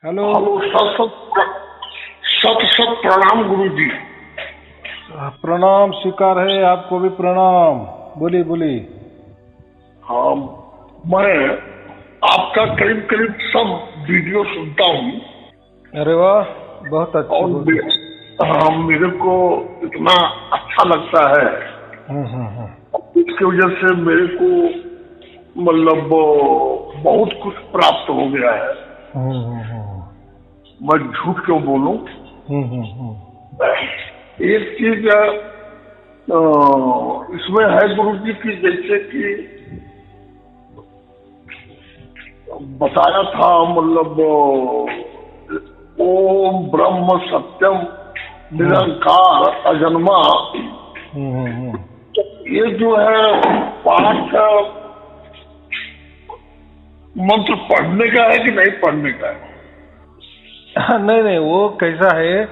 Hello. Hello. सत सत सत सत प्रणाम गुरु जी। प्रणाम स्वीकार है, आपको भी प्रणाम। बोलिए बोलिए। हाँ, मैं आपका करीब करीब सब वीडियो सुनता हूँ अरे वाह, बहुत अच्छी और बहुत अच्छी। हाँ, मेरे को इतना अच्छा लगता है। हम्म। इसकी वजह से मेरे को मतलब बहुत कुछ प्राप्त हो गया है। हम्म। मैं झूठ क्यों बोलूं। हम्म। एक चीज इसमें है गुरु जी की, जैसे कि बताया था मतलब ओम ब्रह्म सत्यम निरंकार अजन्मा। हम्म। ये जो है पाठ मंत्र पढ़ने का है कि नहीं पढ़ने का है? नहीं नहीं, वो कैसा है,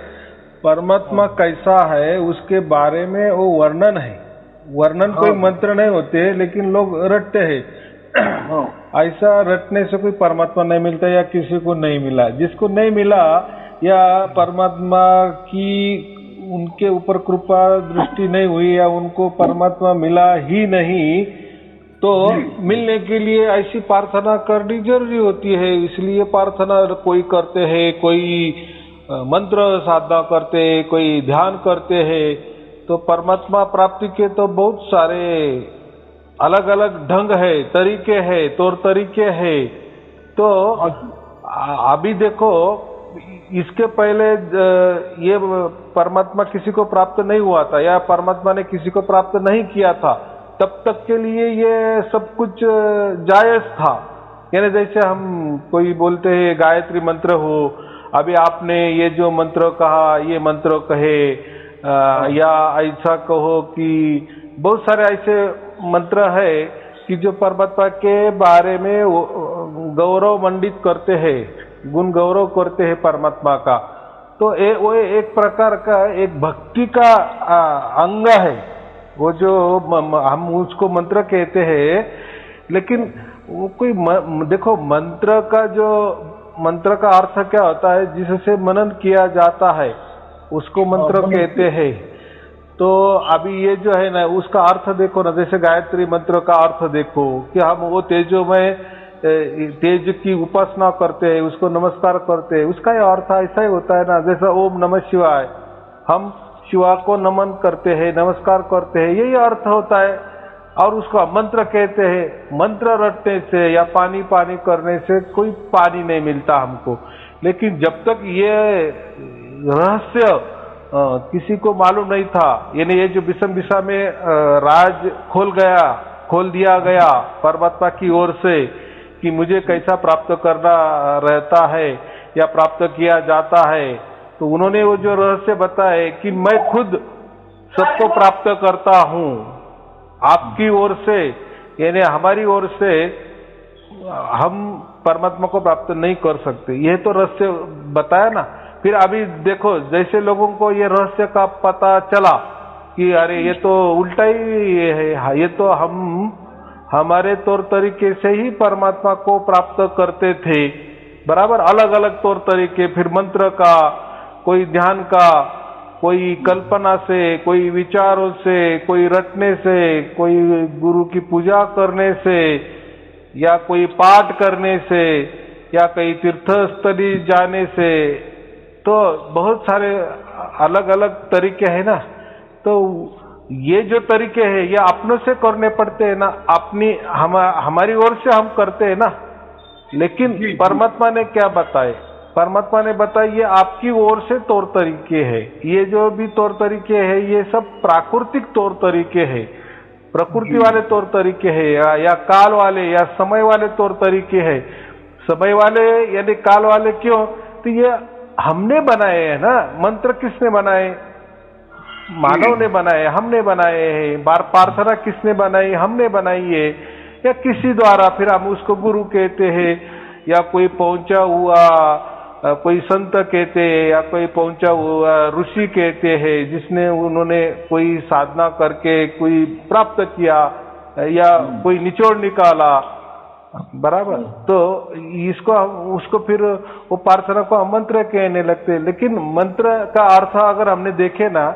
परमात्मा कैसा है उसके बारे में वो वर्णन है। वर्णन हाँ कोई मंत्र नहीं होते, लेकिन लोग रटते हैं। हाँ ऐसा रटने से कोई परमात्मा नहीं मिलता, या किसी को नहीं मिला। जिसको नहीं मिला, या परमात्मा की उनके ऊपर कृपा दृष्टि नहीं हुई, या उनको परमात्मा मिला ही नहीं, तो जी। मिलने के लिए ऐसी प्रार्थना करनी जरूरी होती है। इसलिए प्रार्थना कोई करते हैं, कोई मंत्र साधना करते हैं, कोई ध्यान करते हैं। तो परमात्मा प्राप्ति के तो बहुत सारे अलग अलग ढंग है, तरीके हैं, तौर तरीके हैं। तो हाँ जी। अभी देखो, इसके पहले ये परमात्मा किसी को प्राप्त नहीं हुआ था, या परमात्मा ने किसी को प्राप्त नहीं किया था, तब तक के लिए ये सब कुछ जायज था। यानी जैसे हम कोई बोलते हैं गायत्री मंत्र हो, अभी आपने ये जो मंत्र कहा, ये मंत्र कहे, या ऐसा कहो कि बहुत सारे ऐसे मंत्र है कि जो परमात्मा के बारे में गौरव मंडित करते हैं, गुण गौरव करते हैं परमात्मा का। तो वो एक प्रकार का एक भक्ति का अंग है। वो जो हम उसको मंत्र कहते हैं, लेकिन वो कोई देखो, मंत्र का अर्थ क्या होता है, जिससे मनन किया जाता है उसको मंत्र कहते हैं। तो अभी ये जो है ना, उसका अर्थ देखो ना, जैसे गायत्री मंत्र का अर्थ देखो कि हम वो तेजोमय तेज की उपासना करते हैं, उसको नमस्कार करते हैं, उसका ये अर्थ ऐसा ही होता है ना। जैसा ओम नमः शिवाय, हम शिवा को नमन करते हैं, नमस्कार करते हैं, यही अर्थ होता है। और उसका मंत्र कहते हैं। मंत्र रटने से या पानी पानी करने से कोई पानी नहीं मिलता हमको। लेकिन जब तक ये रहस्य किसी को मालूम नहीं था, यानी ये जो विषम दिशा में राज खोल दिया गया परमात्मा की ओर से कि मुझे कैसा प्राप्त करना रहता है या प्राप्त किया जाता है, तो उन्होंने वो जो रहस्य बताए कि मैं खुद सबको प्राप्त करता हूँ आपकी ओर से, यानी हमारी ओर से हम परमात्मा को प्राप्त नहीं कर सकते। यह तो रहस्य बताया ना। फिर अभी देखो, जैसे लोगों को ये रहस्य का पता चला कि अरे ये तो उल्टा ही है, ये तो हम हमारे तौर तरीके से ही परमात्मा को प्राप्त करते थे, बराबर अलग अलग तौर तरीके। फिर मंत्र का, कोई ध्यान का, कोई कल्पना से, कोई विचारों से, कोई रटने से, कोई गुरु की पूजा करने से, या कोई पाठ करने से, या कई तीर्थस्थली जाने से, तो बहुत सारे अलग अलग तरीके हैं ना। तो ये जो तरीके हैं ये अपनों से करने पड़ते हैं ना, हमारी ओर से हम करते हैं ना। लेकिन परमात्मा ने क्या बताए? परमात्मा ने बताया ये आपकी ओर से तौर तरीके हैं। ये जो भी तौर तरीके हैं ये सब प्राकृतिक तौर तरीके हैं, प्रकृति वाले तौर तरीके हैं, या काल वाले या समय वाले तौर तरीके हैं। समय वाले यानी काल वाले क्यों? तो ये हमने बनाए हैं ना। मंत्र किसने बनाए? मानव ने बनाए, हमने बनाए हैं। प्रार्थना किसने बनाई? हमने बनाई है, या किसी द्वारा। फिर हम उसको गुरु कहते हैं, या कोई पहुंचा हुआ कोई संत कहते हैं, या कोई पहुंचा हुआ ऋषि कहते हैं, जिसने उन्होंने कोई साधना करके कोई प्राप्त किया या कोई निचोड़ निकाला। बराबर। तो इसको उसको फिर वो प्रार्थना को हम मंत्र कहने लगते हैं, लेकिन मंत्र का अर्थ अगर हमने देखे ना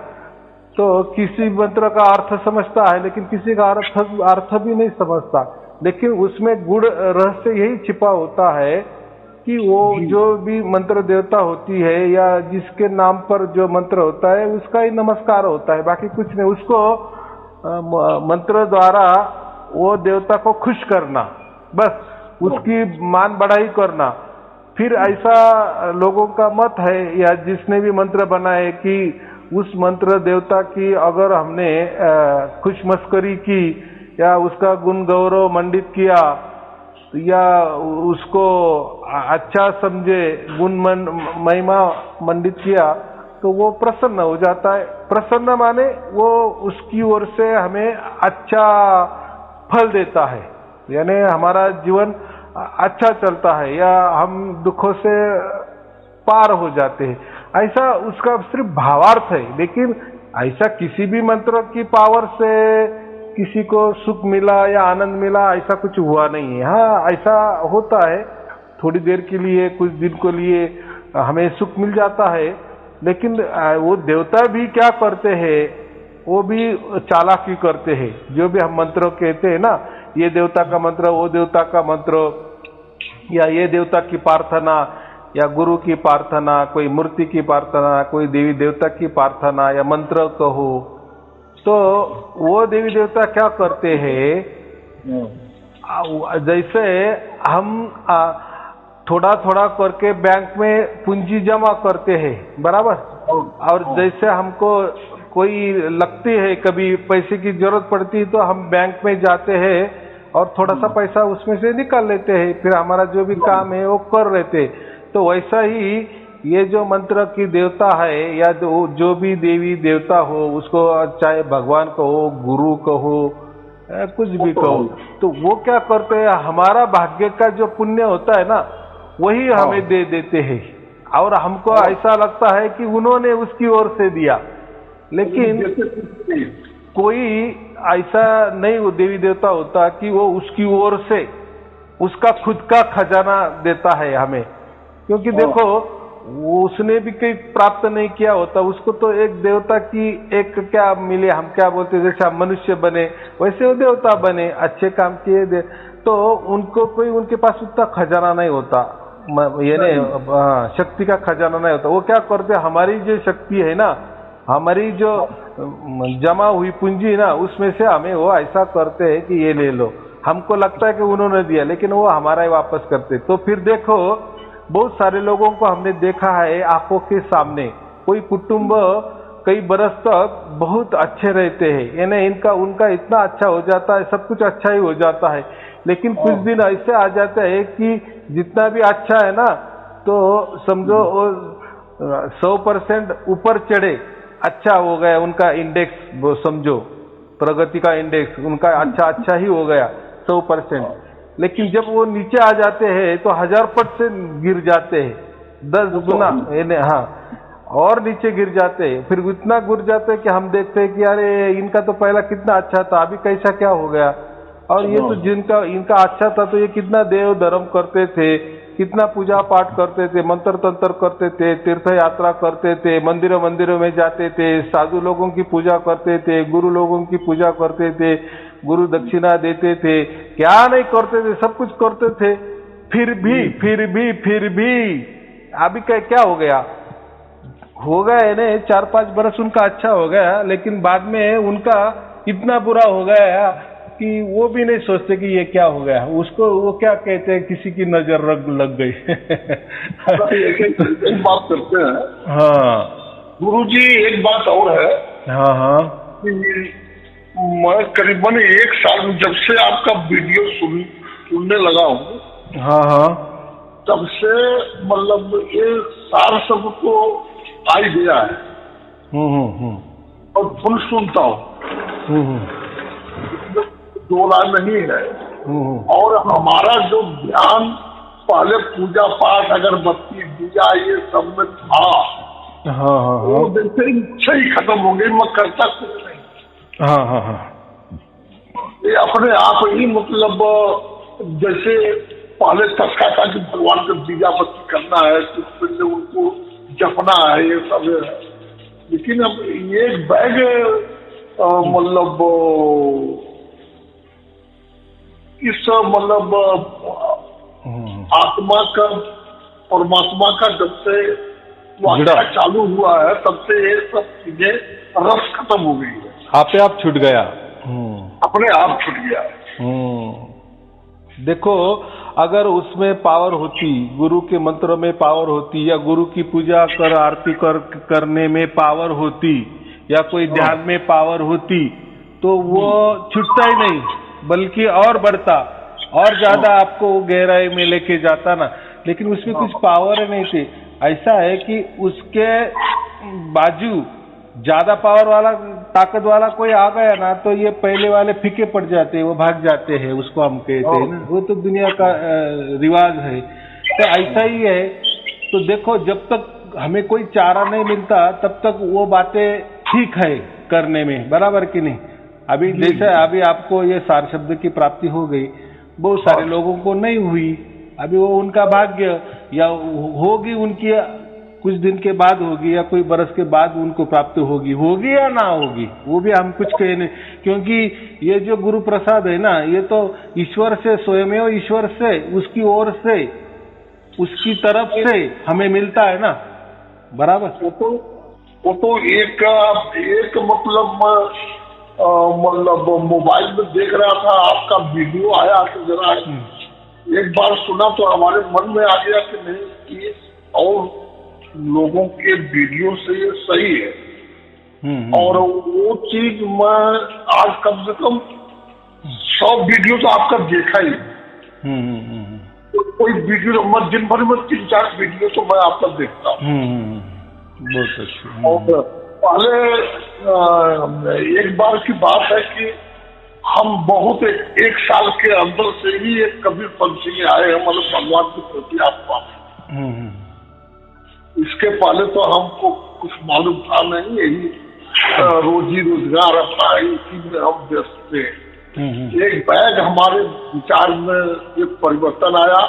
तो किसी मंत्र का अर्थ समझता है लेकिन किसी का अर्थ भी नहीं समझता। लेकिन उसमें गुड़ रहस्य यही छिपा होता है कि वो जो भी मंत्र देवता होती है या जिसके नाम पर जो मंत्र होता है उसका ही नमस्कार होता है, बाकी कुछ नहीं। उसको मंत्र द्वारा वो देवता को खुश करना, बस उसकी मान बढ़ाई करना। फिर ऐसा लोगों का मत है या जिसने भी मंत्र बनाए कि उस मंत्र देवता की अगर हमने खुशमस्करी की या उसका गुण गौरव मंडित किया या उसको अच्छा समझे, गुण महिमा मंडित किया तो वो प्रसन्न हो जाता है। प्रसन्न माने वो उसकी ओर से हमें अच्छा फल देता है, यानी हमारा जीवन अच्छा चलता है या हम दुखों से पार हो जाते हैं। ऐसा उसका सिर्फ भावार्थ है, लेकिन ऐसा किसी भी मंत्र की पावर से किसी को सुख मिला या आनंद मिला ऐसा कुछ हुआ नहीं है। हाँ, ऐसा होता है थोड़ी देर के लिए, कुछ दिन के लिए हमें सुख मिल जाता है, लेकिन वो देवता भी क्या करते हैं, वो भी चालाकी करते हैं। जो भी हम मंत्र कहते हैं ना, ये देवता का मंत्र, वो देवता का मंत्र, या ये देवता की प्रार्थना या गुरु की प्रार्थना, कोई मूर्ति की प्रार्थना, कोई देवी देवता की प्रार्थना या मंत्र कहो, तो वो देवी देवता क्या करते हैं, जैसे हम थोड़ा थोड़ा करके बैंक में पूंजी जमा करते हैं, बराबर। और जैसे हमको कोई लगती है, कभी पैसे की जरूरत पड़ती है तो हम बैंक में जाते हैं और थोड़ा सा पैसा उसमें से निकाल लेते हैं, फिर हमारा जो भी काम है वो कर लेते। तो वैसा ही ये जो मंत्र की देवता है या जो भी देवी देवता हो, उसको चाहे भगवान कहो, गुरु कहो, कुछ भी कहो, तो वो क्या करते हैं, हमारा भाग्य का जो पुण्य होता है ना वही हमें दे देते हैं। और हमको ऐसा लगता है कि उन्होंने उसकी ओर से दिया, लेकिन कोई ऐसा नहीं वो देवी देवता होता कि वो उसकी ओर से उसका खुद का खजाना देता है हमें। क्योंकि देखो उसने भी कहीं प्राप्त नहीं किया होता, उसको तो एक देवता की एक क्या मिले, हम क्या बोलते हैं, जैसे हम मनुष्य बने वैसे वो देवता बने, अच्छे काम किए, तो उनको कोई उनके पास उतना खजाना नहीं होता, यानी शक्ति का खजाना नहीं होता। वो क्या करते, हमारी जो शक्ति है ना, हमारी जो जमा हुई पूंजी ना, उसमें से हमें वो ऐसा करते हैं कि ये ले लो। हमको लगता है कि उन्होंने दिया, लेकिन वो हमारा ही वापस करते। तो फिर देखो बहुत सारे लोगों को हमने देखा है आंखों के सामने, कोई कुटुंब कई बरस तक बहुत अच्छे रहते हैं, यानी इनका उनका इतना अच्छा हो जाता है, सब कुछ अच्छा ही हो जाता है, लेकिन कुछ दिन ऐसे आ जाता है कि जितना भी अच्छा है ना, तो समझो 100% ऊपर चढ़े, अच्छा हो गया उनका इंडेक्स, वो समझो प्रगति का इंडेक्स उनका अच्छा ही हो गया 100%, लेकिन जब वो नीचे आ जाते हैं तो 1000% गिर जाते हैं, 10 गुना, हाँ, और नीचे गिर जाते हैं। फिर इतना गिर जाते हैं कि हम देखते हैं कि अरे इनका तो पहला कितना अच्छा था, अभी कैसा क्या हो गया। और ये तो जिनका इनका अच्छा था तो ये कितना देव धर्म करते थे, कितना पूजा पाठ करते थे, मंत्र तंत्र करते थे, तीर्थ यात्रा करते थे, मंदिरों में जाते थे, साधु लोगों की पूजा करते थे, गुरु लोगों की पूजा करते थे, गुरु दक्षिणा देते थे, क्या नहीं करते थे, सब कुछ करते थे। फिर भी अभी क्या हो गया, हो गया है ना 4-5 बरस उनका अच्छा हो गया, लेकिन बाद में उनका इतना बुरा हो गया कि वो भी नहीं सोचते कि ये क्या हो गया। उसको वो क्या कहते हैं, किसी की नजर लग गई। एक बात करते हैं, हाँ गुरुजी, एक बात और है, हाँ मैं करीबन 1 साल जब से आपका वीडियो सुनने लगा हूँ, हाँ, तब से मतलब ये सार सब तो आ ही गया है। और फुल सुनता हूँ, दो राय नहीं है। और हमारा जो ध्यान पहले पूजा पाठ, अगरबत्ती, दिया, ये सब में था, वो जैसे इच्छा ही खत्म हो गई, मैं करता कुछ नहीं। ये अपने आप ही मतलब जैसे पहले तस्का था कि भगवान को दीया बत्ती करना है, तो फिर उनको जपना है, ये सब है। लेकिन अब ये बैग मतलब इस मतलब आत्मा का परमात्मा का जब से वास्ता चालू हुआ है तब से ये सब चीजें रस खत्म हो गई है, आपे आप छूट गया, अपने आप छूट गया। देखो अगर उसमें पावर होती, गुरु के मंत्रों में पावर होती, या गुरु की पूजा कर आरती करने में पावर होती, या कोई ध्यान में पावर होती, तो वो छूटता ही नहीं बल्कि और बढ़ता, और ज्यादा आपको गहराई में लेके जाता ना। लेकिन उसमें कुछ पावर नहीं थी। ऐसा है कि उसके बाजू ज्यादा पावर वाला, ताकत वाला कोई आ गया ना, तो ये पहले वाले फीके पड़ जाते हैं, वो भाग जाते हैं, उसको हम कहते हैं ना, वो तो दुनिया का रिवाज है। तो ऐसा ही है। तो देखो जब तक हमें कोई चारा नहीं मिलता तब तक वो बातें ठीक है करने में, बराबर कि नहीं। अभी जैसे अभी आपको ये सार शब्द की प्राप्ति हो गई, बहुत सारे लोगों को नहीं हुई, अभी वो उनका भाग्य, या होगी उनकी कुछ दिन के बाद होगी, या कोई बरस के बाद उनको प्राप्ति होगी या ना होगी, वो भी हम कुछ कह नहीं, क्योंकि ये जो गुरु प्रसाद है ना, ये तो ईश्वर से, स्वयं ईश्वर से, उसकी ओर से, उसकी तरफ से हमें मिलता है ना, बराबर। वो तो एक मतलब मोबाइल में देख रहा था, आपका वीडियो आया, तो जरा एक बार सुना तो हमारे मन में आ गया कि नहीं, कि और लोगों के वीडियो से ये सही है। और वो चीज मैं आज कम से कम 100 वीडियो तो आपका देखा ही। तो कोई वीडियो मैं दिन भर में 3-4 वीडियो तो मैं आपका देखता हूँ। बहुत अच्छा। और पहले एक बार की बात है कि हम बहुत एक साल के अंदर से ही एक कबीर पंथी में आए हैं, मतलब भगवान की प्रति आत्मा में। इसके पहले तो हमको कुछ मालूम था नहीं, यही रोजी रोजगार अपना इसी में हम व्यस्त थे। एक बैग हमारे विचार में एक परिवर्तन आया,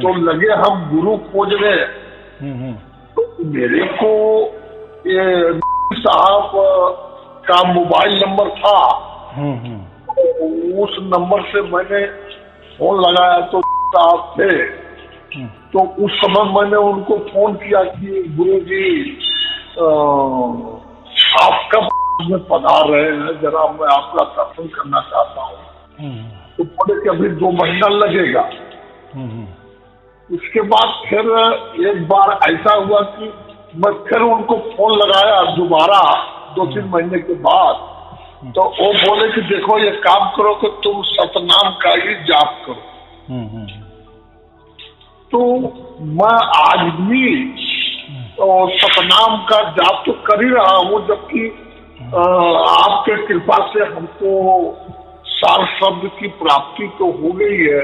तो लगे हम गुरु खोजने। तो मेरे को ये साहब का मोबाइल नंबर था, उस नंबर से मैंने फोन लगाया, तो साहब थे। तो उस समय मैंने उनको फोन किया कि गुरुजी आप कब में पधार रहे हैं, जरा मैं आपका दर्शन करना चाहता हूँ। तो बोले कि अभी 2 महीना लगेगा। उसके बाद फिर एक बार ऐसा हुआ कि मैं फिर उनको फोन लगाया दोबारा 2-3 महीने के बाद। तो वो बोले कि देखो ये काम करो कि तुम सतनाम का ही जाप करो। तो मैं आज भी सतनाम का जाप तो कर ही रहा हूँ, जबकि आपके कृपा से हमको सार शब्द की प्राप्ति तो हो गई है,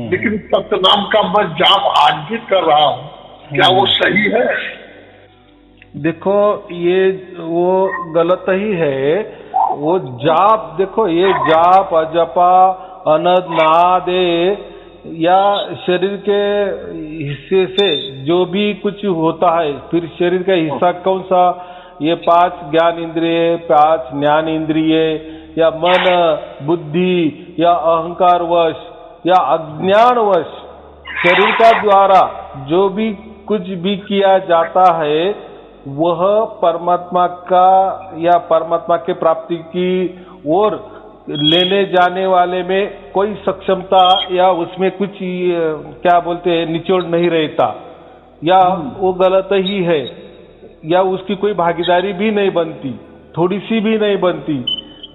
लेकिन सतनाम का मैं जाप आज भी कर रहा हूँ। क्या वो सही है? देखो ये वो गलत ही है। वो जाप, देखो ये जाप अजपा अनद नादे या शरीर के हिस्से से जो भी कुछ होता है, फिर शरीर का हिस्सा कौन सा, ये 5 ज्ञान इंद्रिय, 5 ज्ञान इंद्रिय, या मन, बुद्धि, या अहंकार वश, या अज्ञान वश शरीर का द्वारा जो भी कुछ भी किया जाता है, वह परमात्मा का या परमात्मा के प्राप्ति की ओर लेने जाने वाले में कोई सक्षमता या उसमें कुछ क्या बोलते हैं निचोड़ नहीं रहता, या वो गलत ही है, या उसकी कोई भागीदारी भी नहीं बनती, थोड़ी सी भी नहीं बनती।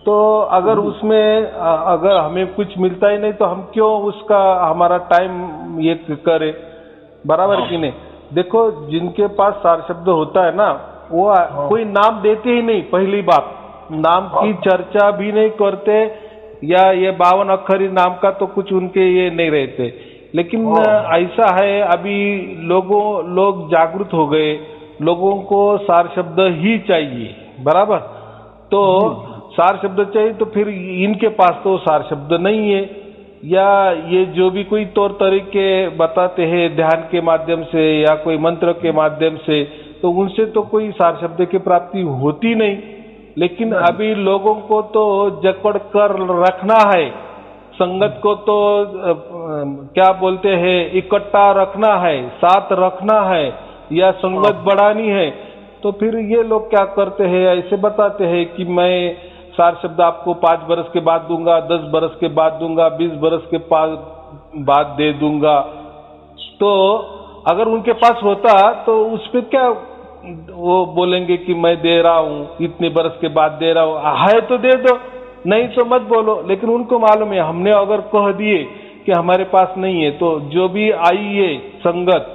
तो अगर उसमें अगर हमें कुछ मिलता ही नहीं तो हम क्यों उसका हमारा टाइम ये करें, बराबर कि नहीं। देखो जिनके पास सार शब्द होता है ना, वो कोई नाम देते ही नहीं, पहली बात नाम की चर्चा भी नहीं करते, या ये 52 अक्षरी नाम का तो कुछ उनके ये नहीं रहते। लेकिन ऐसा है अभी लोग जागरूक हो गए, लोगों को सार शब्द ही चाहिए, बराबर। तो सार शब्द चाहिए, तो फिर इनके पास तो सार शब्द नहीं है, या ये जो भी कोई तौर तरीके बताते हैं ध्यान के माध्यम से या कोई मंत्र के माध्यम से, तो उनसे तो कोई सार शब्द की प्राप्ति होती नहीं। लेकिन अभी लोगों को तो जकड़ कर रखना है, संगत को तो क्या बोलते हैं इकट्ठा रखना है, साथ रखना है या संगत बढ़ानी है। तो फिर ये लोग क्या करते हैं, ऐसे बताते हैं कि मैं सार शब्द आपको 5 बरस के बाद दूंगा, 10 बरस के बाद दूंगा, 20 बरस के बाद दे दूंगा। तो अगर उनके पास होता तो उस पर क्या वो बोलेंगे कि मैं दे रहा हूँ, इतने बरस के बाद दे रहा हूँ, है तो दे दो, नहीं तो मत बोलो। लेकिन उनको मालूम है हमने अगर कह दिए कि हमारे पास नहीं है, तो जो भी आई है संगत,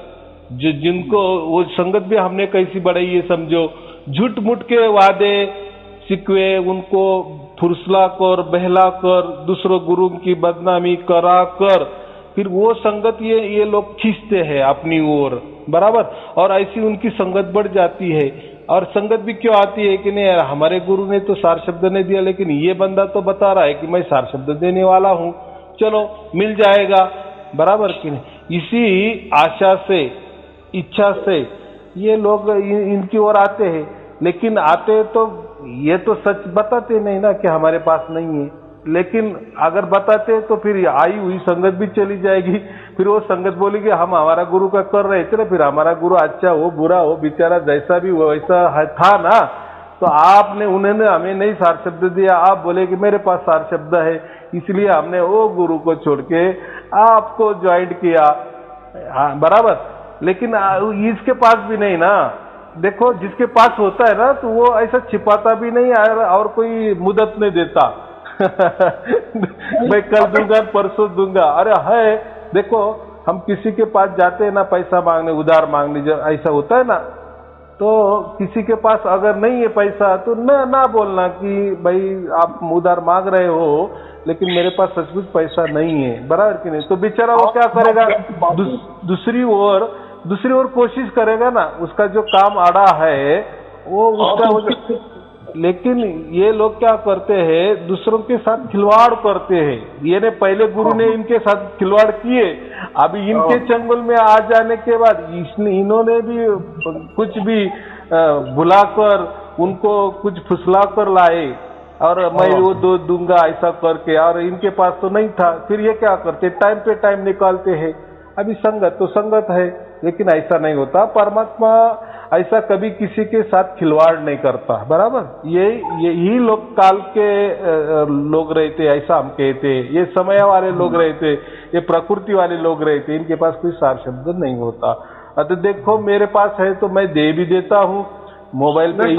जो जिनको वो संगत भी हमने कैसी बढ़ाई है समझो, झूठ मूठ के वादे सिकवे उनको फुसला कर बहला कर दूसरों गुरु की बदनामी करा कर फिर वो संगत ये लोग खींचते हैं अपनी ओर, बराबर। और ऐसी उनकी संगत बढ़ जाती है। और संगत भी क्यों आती है कि नहीं यार हमारे गुरु ने तो सार शब्द नहीं दिया, लेकिन ये बंदा तो बता रहा है कि मैं सार शब्द देने वाला हूँ, चलो मिल जाएगा, बराबर कि नहीं। इसी आशा से इच्छा से ये लोग इनकी ओर आते हैं। लेकिन आते तो ये तो सच बताते नहीं ना कि हमारे पास नहीं है। लेकिन अगर बताते तो फिर आई हुई संगत भी चली जाएगी। फिर वो संगत बोलेगी हम हमारा गुरु का कर रहे थे ना, फिर हमारा गुरु अच्छा हो बुरा हो बेचारा जैसा भी वो वैसा था ना, तो आपने उन्होंने हमें नहीं सार शब्द दिया, आप बोले कि मेरे पास सार शब्द है इसलिए हमने वो गुरु को छोड़ के आपको ज्वाइंट किया, हाँ बराबर। लेकिन इसके पास भी नहीं ना, देखो जिसके पास होता है ना तो वो ऐसा छिपाता भी नहीं और कोई मुदत नहीं देता मैं कल दूंगा परसों दूंगा, अरे है। देखो हम किसी के पास जाते हैं ना पैसा मांगने उधार मांगने, जब ऐसा होता है ना तो किसी के पास अगर नहीं है पैसा तो ना बोलना कि भाई आप उधार मांग रहे हो लेकिन मेरे पास सचमुच पैसा नहीं है, बराबर कि नहीं। तो बेचारा वो क्या करेगा, दूसरी ओर कोशिश करेगा ना, उसका जो काम आड़ा है वो उसका। लेकिन ये लोग क्या करते हैं दूसरों के साथ खिलवाड़ करते हैं। ये ने पहले गुरु ने इनके साथ खिलवाड़ किए, अभी इनके चंगुल में आ जाने के बाद इन्होंने भी कुछ भी बुलाकर उनको कुछ फुसला कर लाए और मैं वो दो दूंगा ऐसा करके, और इनके पास तो नहीं था। फिर ये क्या करते टाइम पे टाइम निकालते हैं। अभी संगत तो संगत है, लेकिन ऐसा नहीं होता। परमात्मा ऐसा कभी किसी के साथ खिलवाड़ नहीं करता, बराबर। यही लोग काल के लोग रहते, ऐसा हम कहते। ये समय वाले लोग रहते, ये प्रकृति वाले लोग रहते, इनके पास कोई सार शब्द नहीं होता। तो देखो मेरे पास है तो मैं दे भी देता हूँ मोबाइल पे। ये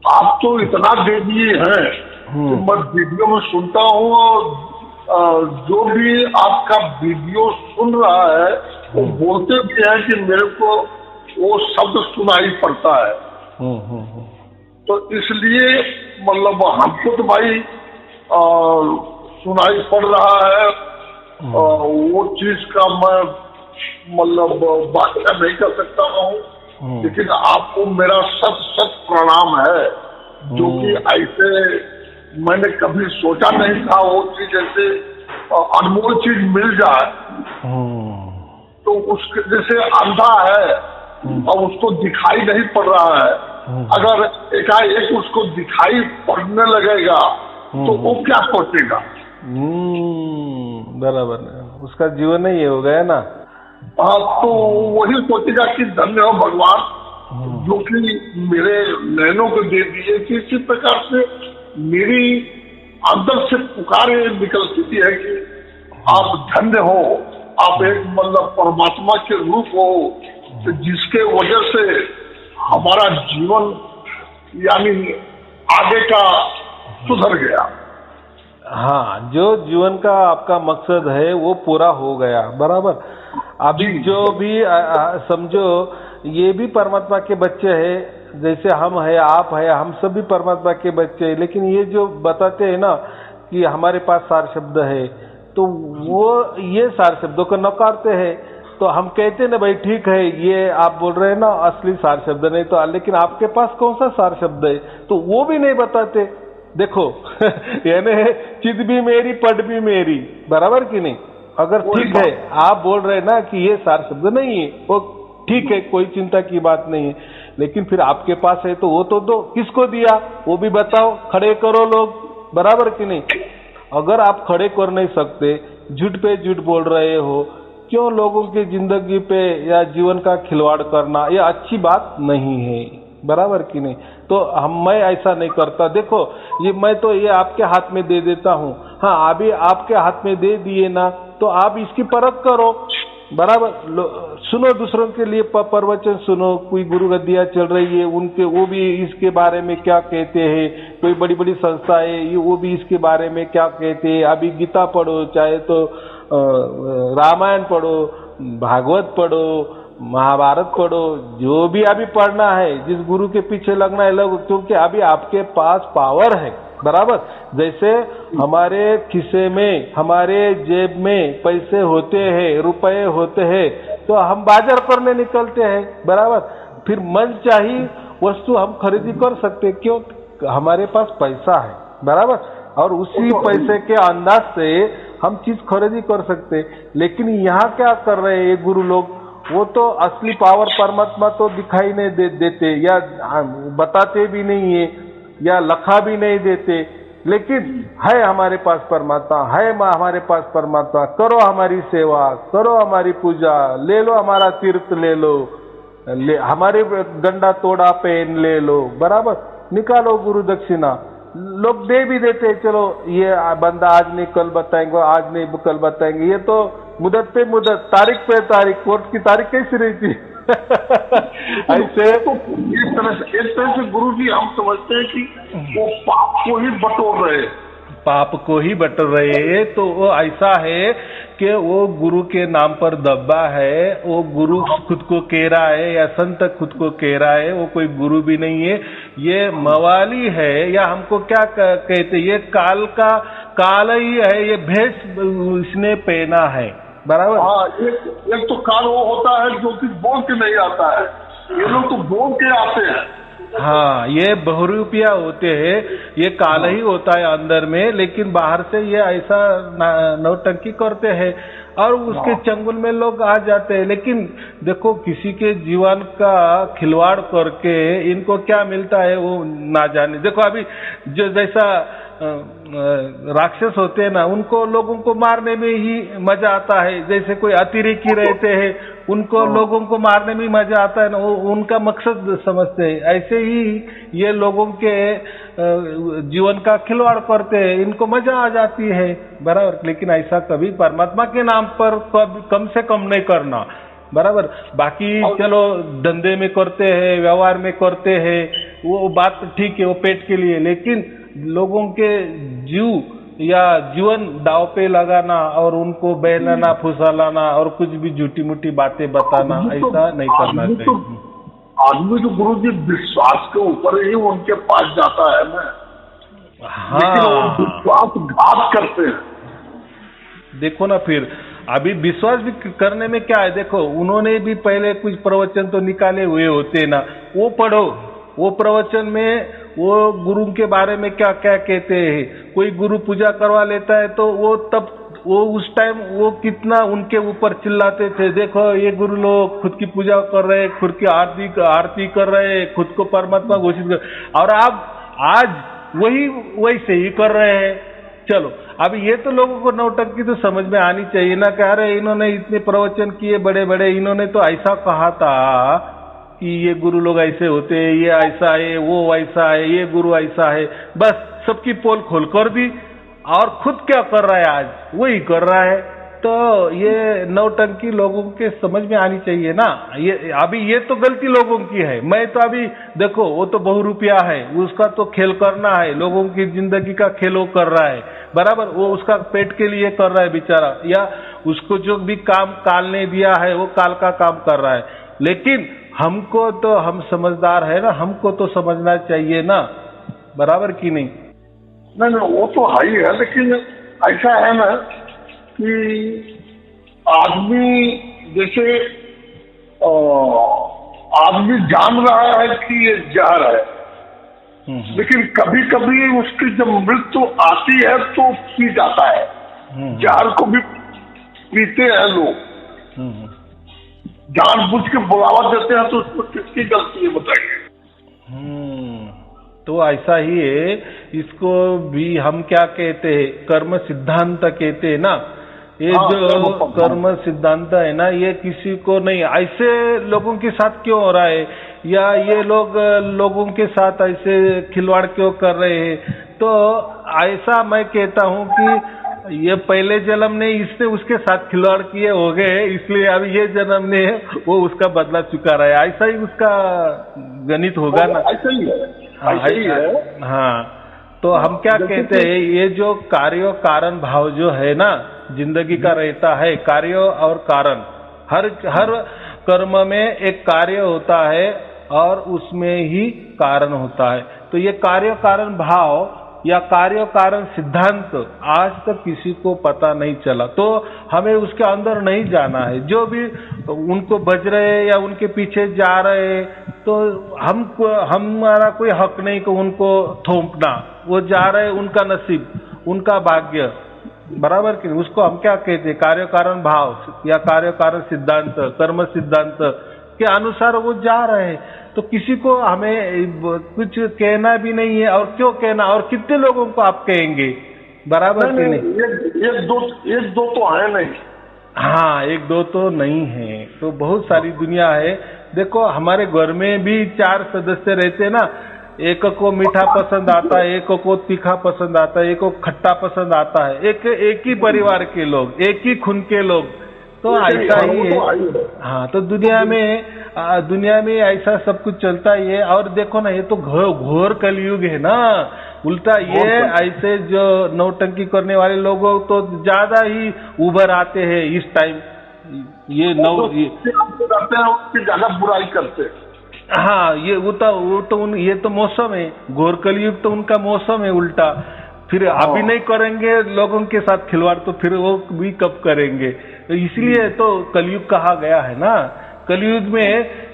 आप तो इतना दे दिए हैं कि मैं वीडियो में सुनता हूँ, और जो भी आपका वीडियो सुन रहा है वो बोलते भी है कि मेरे को वो शब्द सुनाई पड़ता है। तो इसलिए मतलब हमको तो भाई सुनाई पड़ रहा है, वो चीज का मैं मतलब व्याख्या नहीं कर सकता हूँ। लेकिन आपको मेरा सच प्रणाम है, जो कि ऐसे मैंने कभी सोचा नहीं था वो चीज ऐसे अनमोल चीज मिल जाए। तो उसके जैसे अंधा है और उसको दिखाई नहीं पड़ रहा है, अगर एकाएक उसको दिखाई पड़ने लगेगा तो वो क्या सोचेगा। बराबर, उसका जीवन ही ये हो गया ना। हाँ, तो वही सोचेगा कि धन्य हो भगवान जो कि मेरे नैनों को दे दिए। कि इसी प्रकार से मेरी अंदर से पुकारे निकलती है कि आप धन्य हो, आप एक मतलब परमात्मा के रूप हो, जिसके वजह से हमारा जीवन यानी आगे का सुधर गया। हाँ, जो जीवन का आपका मकसद है वो पूरा हो गया, बराबर। अभी जो भी समझो ये भी परमात्मा के बच्चे हैं, जैसे हम है आप है, हम सभी परमात्मा के बच्चे हैं। लेकिन ये जो बताते हैं ना कि हमारे पास सार शब्द है, तो वो ये सार शब्दों को नकारते हैं। तो हम कहते ना भाई ठीक है ये आप बोल रहे हैं ना असली सार शब्द नहीं, तो लेकिन आपके पास कौन सा सार शब्द है, तो वो भी नहीं बताते। देखो यानी चित भी मेरी पट भी मेरी, बराबर कि नहीं? अगर ठीक है आप बोल रहे ना कि ये सार शब्द नहीं है, वो ठीक है, कोई चिंता की बात नहीं है, लेकिन फिर आपके पास है तो वो तो दो, किसको दिया वो भी बताओ, खड़े करो लोग, बराबर कि नहीं? अगर आप खड़े कर नहीं सकते, झूठ पे झूठ बोल रहे हो, क्यों लोगों की जिंदगी पे या जीवन का खिलवाड़ करना, ये अच्छी बात नहीं है, बराबर कि नहीं? तो मैं ऐसा नहीं करता। देखो ये मैं तो ये आपके हाथ में दे देता हूँ, हाँ अभी आपके हाथ में दे दिए ना, तो आप इसकी परख करो, बराबर? सुनो दूसरों के लिए प्रवचन सुनो, कोई गुरु गद्दियाँ चल रही है उनके, वो भी इसके बारे में क्या कहते हैं, कोई बड़ी बड़ी संस्थाएं वो भी इसके बारे में क्या कहते हैं। अभी गीता पढ़ो, चाहे तो रामायण पढ़ो, भागवत पढ़ो, महाभारत पढ़ो, जो भी अभी पढ़ना है, जिस गुरु के पीछे लगना है लगो, क्योंकि अभी आपके पास पावर है, बराबर? जैसे हमारे खिसे में, हमारे जेब में पैसे होते हैं, रुपए होते हैं, तो हम बाजार करने निकलते हैं, बराबर? फिर मन चाही वस्तु हम खरीदी कर सकते, क्यों? हमारे पास पैसा है, बराबर? और उसी पैसे के अंदाज से हम चीज खरीदी कर सकते। लेकिन यहाँ क्या कर रहे हैं ये गुरु लोग, वो तो असली पावर परमात्मा तो दिखाई नहीं देते, या बताते भी नहीं है, या लखा भी नहीं देते, लेकिन है हमारे पास परमात्मा, है हमारे पास परमात्मा, करो हमारी सेवा, करो हमारी पूजा, ले लो हमारा तीर्थ, ले लो, हमारे गंडा तोड़ा पेन ले लो, बराबर? निकालो गुरु दक्षिणा, लोग दे भी देते, चलो ये बंदा आज नहीं कल बताएंगे, आज नहीं कल बताएंगे, ये तो मुदत पे मुदत, तारीख पे तारीख, कोर्ट की तारीख कैसी रहती ऐसे तो एक तरह से गुरु जी हम समझते हैं कि वो पाप को ही बटोर रहे हैं, पाप को ही बटोर रहे हैं। तो वो ऐसा है कि वो गुरु के नाम पर दब्बा है, वो गुरु खुद को कह रहा है या संत खुद को कह रहा है, वो कोई गुरु भी नहीं है, ये मवाली है, या हमको क्या कहते, ये काल का काल ही है, ये भेष इसने पहना है, बराबर? हाँ, एक तो काल वो होता है जो कि बोल के नहीं आता है, ये लोग तो बोल के आते हैं। हाँ, ये बहुरूपिया होते हैं, ये काल ही होता है अंदर में, लेकिन बाहर से ये ऐसा नौटंकी करते हैं और उसके चंगुल में लोग आ जाते हैं। लेकिन देखो किसी के जीवन का खिलवाड़ करके इनको क्या मिलता है वो ना जाने। देखो अभी जो जैसा राक्षस होते हैं ना, उनको लोगों को मारने में ही मजा आता है, जैसे कोई अतिरेकी रहते हैं उनको लोगों को मारने में मजा आता है ना, वो उनका मकसद समझते हैं। ऐसे ही ये लोगों के जीवन का खिलवाड़ करते हैं, इनको मजा आ जाती है, बराबर? लेकिन ऐसा कभी परमात्मा के नाम पर कम से कम नहीं करना, बराबर? बाकी चलो धंधे में करते हैं, व्यवहार में करते हैं, वो बात ठीक है, वो पेट के लिए, लेकिन लोगों के जीव या जीवन दाव पे लगाना और उनको बहलाना फुसलाना और कुछ भी झूठी मूठी बातें बताना, ऐसा नहीं करना चाहिए। आदमी तो गुरु जी विश्वास के ऊपर ही उनके पास जाता है ना, हाँ, विश्वासघात करते हैं। देखो ना, फिर अभी विश्वास भी करने में क्या है, देखो उन्होंने भी पहले कुछ प्रवचन तो निकाले हुए होते ना, वो पढ़ो, वो प्रवचन में वो गुरु के बारे में क्या क्या कहते हैं। कोई गुरु पूजा करवा लेता है तो वो तब वो उस टाइम वो कितना उनके ऊपर चिल्लाते थे, देखो ये गुरु लोग खुद की पूजा कर रहे हैं, खुद की आरती कर रहे हैं, खुद को परमात्मा घोषित कर, और आप आज वही वैसे ही कर रहे हैं। चलो अब ये तो लोगों को नौटंकी तो समझ में आनी चाहिए ना, कह रहे इन्होंने इतने प्रवचन किए बड़े बड़े, इन्होंने तो ऐसा कहा था कि ये गुरु लोग ऐसे होते हैं, ये ऐसा है, वो वैसा है, ये गुरु ऐसा है, बस सबकी पोल खोल कर दी, और खुद क्या कर रहा है आज वही कर रहा है। तो ये नौटंकी लोगों के समझ में आनी चाहिए ना। ये अभी ये तो गलती लोगों की है। मैं तो अभी देखो वो तो बहुरूपिया है, उसका तो खेल करना है, लोगों की जिंदगी का खेल वो कर रहा है, बराबर? वो उसका पेट के लिए कर रहा है बेचारा, या उसको जो भी काम काल ने दिया है वो काल का काम कर रहा है। लेकिन हमको तो, हम समझदार है ना, हमको तो समझना चाहिए ना, बराबर की नहीं? नहीं, वो तो है ही है, लेकिन ऐसा है ना कि आदमी जैसे आदमी जान रहा है कि ये जहर है, लेकिन कभी कभी उसकी जब मृत्यु आती है तो पी जाता है। जहर को भी पीते हैं लोग, जानबूझ के बुलावा देते हैं, तो उसमें किसकी गलती है बताइए? तो ऐसा ही है, इसको भी हम क्या कहते हैं, कर्म सिद्धांत कहते हैं ना। ये जो कर्म सिद्धांत है ना, ये किसी को नहीं, ऐसे लोगों के साथ क्यों हो रहा है, या ये लोग लोगों के साथ ऐसे खिलवाड़ क्यों कर रहे हैं? तो ऐसा मैं कहता हूं कि ये पहले जन्म ने इसने उसके साथ खिलवाड़ किए हो गए, इसलिए अब ये जन्म ने वो उसका बदला चुका रहा है। ऐसा ही उसका गणित होगा ना। ऐसा ही है। हाँ, तो हम क्या कहते हैं, ये जो कार्य कारण भाव जो है ना जिंदगी का रहता है, कार्य और कारण, हर कर्म में एक कार्य होता है और उसमें ही कारण होता है। तो ये कार्य कारण भाव या कार्य कारण सिद्धांत आज तक किसी को पता नहीं चला, तो हमें उसके अंदर नहीं जाना है। जो भी उनको बज रहे या उनके पीछे जा रहे, तो हमारा कोई हक नहीं कि उनको थोपना। वो जा रहे, उनका नसीब, उनका भाग्य, बराबर कि उसको हम क्या कहते हैं, कार्य कारण भाव या कार्य कारण सिद्धांत, कर्म सिद्धांत के अनुसार वो जा रहे हैं। तो किसी को हमें कुछ कहना भी नहीं है, और क्यों कहना, और कितने लोगों को आप कहेंगे, बराबर कि नहीं? एक दो तो है नहीं। हाँ, एक दो तो नहीं है, तो बहुत सारी दुनिया है। देखो हमारे घर में भी 4 सदस्य रहते हैं ना, एक को मीठा पसंद आता है, एक को तीखा पसंद आता है, एक को खट्टा पसंद आता है, एक ही परिवार के लोग, एक ही खून के लोग, तो ऐसा ही है। हाँ, तो दुनिया में ऐसा सब कुछ चलता ही है। और देखो ना, ये तो घोर कलयुग है ना, उल्टा ये ऐसे जो नौटंकी करने वाले लोगों तो ज्यादा ही उभर आते हैं इस टाइम। ये ज्यादा बुराई करते। हाँ, ये तो मौसम है, घोर कलयुग तो उनका मौसम है उल्टा। फिर अभी नहीं करेंगे लोगों के साथ खिलवाड़, तो फिर वो भी कब करेंगे? तो इसलिए तो कलयुग कहा गया है ना। कलयुग में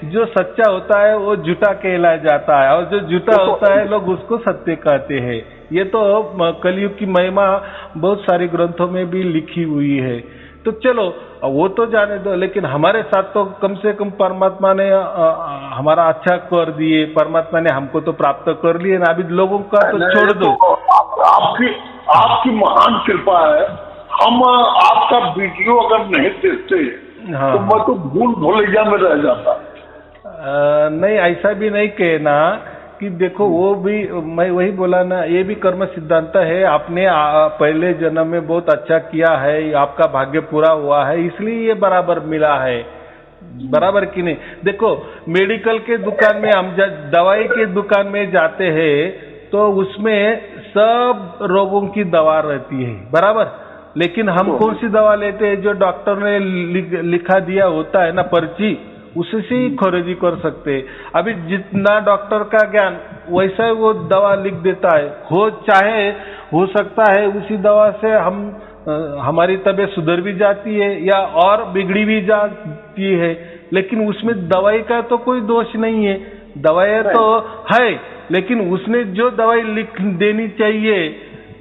जो सच्चा होता है वो झूठा कहलाया जाता है, और जो झूठा होता है लोग उसको सत्य कहते हैं। ये तो कलयुग की महिमा बहुत सारे ग्रंथों में भी लिखी हुई है। तो चलो वो तो जाने दो, लेकिन हमारे साथ तो कम से कम परमात्मा ने हमारा अच्छा कर दिए, परमात्मा ने हमको तो प्राप्त कर लिए ना, अभी लोगों का तो छोड़ दो। आपकी महान कृपा है। हम आपका वीडियो अगर नहीं देखते, हाँ, तो मैं तो भूलैया में रह जाता। नहीं, ऐसा भी नहीं कहना कि देखो, वो भी मैं वही बोला ना, ये भी कर्म सिद्धांत है। आपने पहले जन्म में बहुत अच्छा किया है, आपका भाग्य पूरा हुआ है, इसलिए ये बराबर मिला है, बराबर कि नहीं? देखो, मेडिकल के दुकान में हम दवाई के दुकान में जाते हैं तो उसमें सब रोगों की दवा रहती है, बराबर। लेकिन हम कौन सी दवा लेते हैं? जो डॉक्टर ने लिखा दिया होता है ना पर्ची, उसी से ही खरीदी कर सकते हैं। अभी जितना डॉक्टर का ज्ञान, वैसा ही वो दवा लिख देता है। हो सकता है उसी दवा से हमारी तबीयत सुधर भी जाती है या और बिगड़ी भी जाती है, लेकिन उसमें दवाई का तो कोई दोष नहीं है। दवाई तो है, लेकिन उसने जो दवाई लिख देनी चाहिए